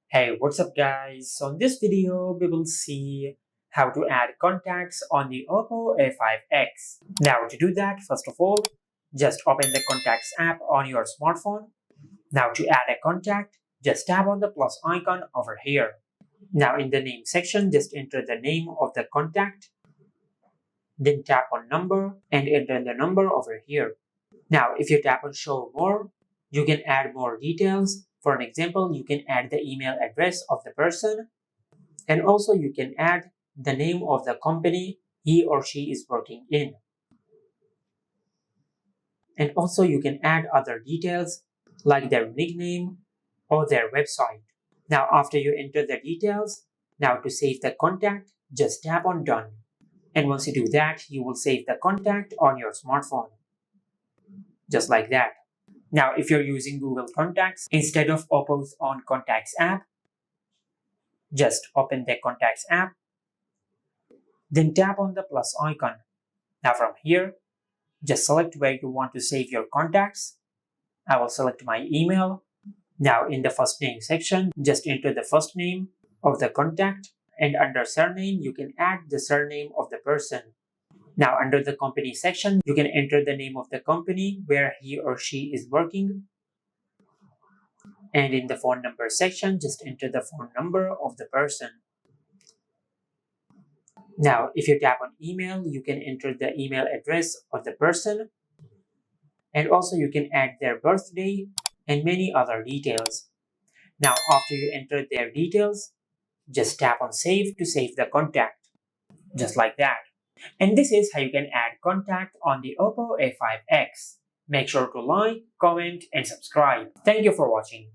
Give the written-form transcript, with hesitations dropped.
Hey, what's up guys? So in this video, we will see how to add contacts on the Oppo A5x. Now to do that, first of all, just open the contacts app on your smartphone. Now to add a contact, just tap on the plus icon over here. Now in the name section, just enter the name of the contact, then tap on number and enter the number over here. Now if you tap on show more, you can add more details. For an example, you can add the email address of the person, and also you can add the name of the company he or she is working in. And also you can add other details like their nickname or their website. Now after you enter the details, now to save the contact, just tap on done. And once you do that, you will save the contact on your smartphone. Just like that. Now if you're using Google Contacts instead of Oppo's own Contacts app, just open the Contacts app, then tap on the plus icon. Now from here, just select where you want to save your contacts. I will select my email. Now in the first name section, just enter the first name of the contact, and under surname, you can add the surname of the person. Now under the company section, you can enter the name of the company where he or she is working. And in the phone number section, just enter the phone number of the person. Now, if you tap on email, you can enter the email address of the person, and also you can add their birthday and many other details. Now, after you enter their details, just tap on save to save the contact, just like that. And this is how you can add contact on the Oppo A5x. Make sure to like, comment, and subscribe. Thank you for watching.